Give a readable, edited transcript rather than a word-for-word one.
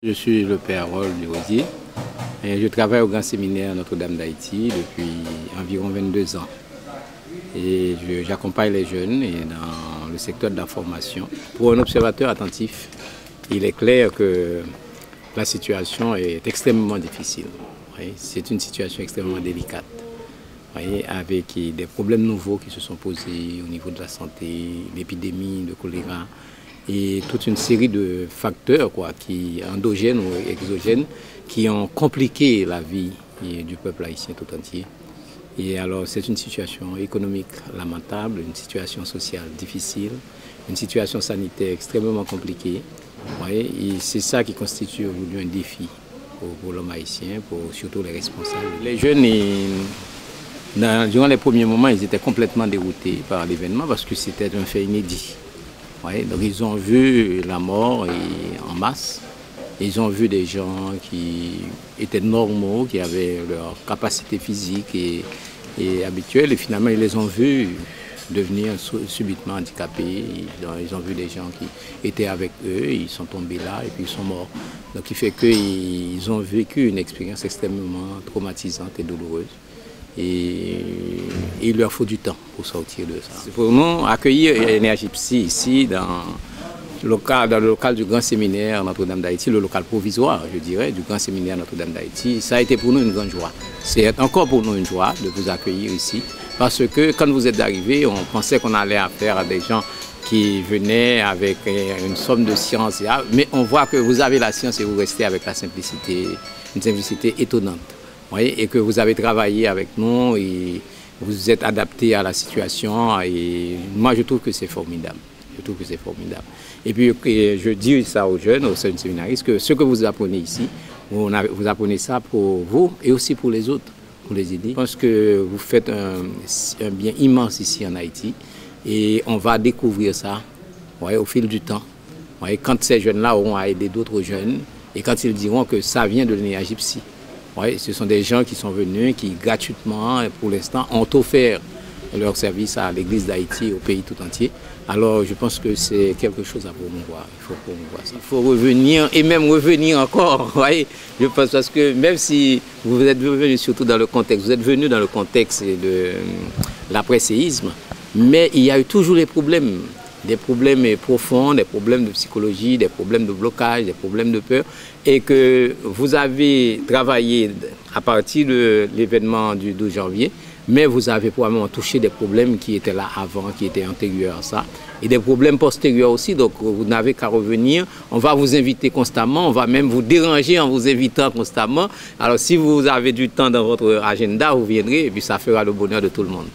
Je suis le père Rolf Desrosiers et je travaille au Grand Séminaire Notre-Dame d'Haïti depuis environ 22 ans. Et j'accompagne les jeunes dans le secteur de la formation. Pour un observateur attentif, il est clair que la situation est extrêmement difficile. C'est une situation extrêmement délicate, avec des problèmes nouveaux qui se sont posés au niveau de la santé, l'épidémie de choléra, et toute une série de facteurs endogènes ou exogènes qui ont compliqué la vie du peuple haïtien tout entier. Et alors c'est une situation économique lamentable, une situation sociale difficile, une situation sanitaire extrêmement compliquée. Et c'est ça qui constitue aujourd'hui un défi pour l'homme haïtien, pour surtout les responsables. Les jeunes, durant les premiers moments, ils étaient complètement déroutés par l'événement parce que c'était un fait inédit. Donc ils ont vu la mort en masse, ils ont vu des gens qui étaient normaux, qui avaient leur capacité physique et habituelle, et finalement ils les ont vus devenir subitement handicapés. Ils ont vu des gens qui étaient avec eux, ils sont tombés là et puis ils sont morts. Donc il fait qu'ils ont vécu une expérience extrêmement traumatisante et douloureuse. Et il leur faut du temps pour sortir de ça. Pour nous, accueillir Énergie Psy ici dans le local du Grand Séminaire Notre-Dame d'Haïti, le local provisoire, je dirais, du Grand Séminaire Notre-Dame d'Haïti, ça a été pour nous une grande joie. C'est encore pour nous une joie de vous accueillir ici, parce que quand vous êtes arrivés, on pensait qu'on allait affaire à des gens qui venaient avec une somme de science, mais on voit que vous avez la science et vous restez avec la simplicité, une simplicité étonnante. Et que vous avez travaillé avec nous et vous êtes adapté à la situation, et moi je trouve que c'est formidable. Je trouve que c'est formidable. Et puis je dis ça aux jeunes, aux jeunes séminaristes, que ce que vous apprenez ici, vous apprenez ça pour vous et aussi pour les autres, pour les aider. Je pense que vous faites un bien immense ici en Haïti et on va découvrir ça au fil du temps. Quand ces jeunes-là auront à aider d'autres jeunes et quand ils diront que ça vient de l'Énergie Psy. Ce sont des gens qui sont venus, qui gratuitement, pour l'instant, ont offert leur service à l'Église d'Haïti, au pays tout entier. Alors je pense que c'est quelque chose à promouvoir. Il faut promouvoir ça. Il faut revenir et même revenir encore. Je pense parce que même si vous êtes venu surtout dans le contexte, vous êtes venu dans le contexte de l'après-séisme, mais il y a eu toujours des problèmes profonds, des problèmes de psychologie, des problèmes de blocage, des problèmes de peur, et que vous avez travaillé à partir de l'événement du 12 janvier, mais vous avez probablement touché des problèmes qui étaient là avant, qui étaient antérieurs à ça, et des problèmes postérieurs aussi, donc vous n'avez qu'à revenir. On va vous inviter constamment, on va même vous déranger en vous invitant constamment. Alors si vous avez du temps dans votre agenda, vous viendrez et puis ça fera le bonheur de tout le monde.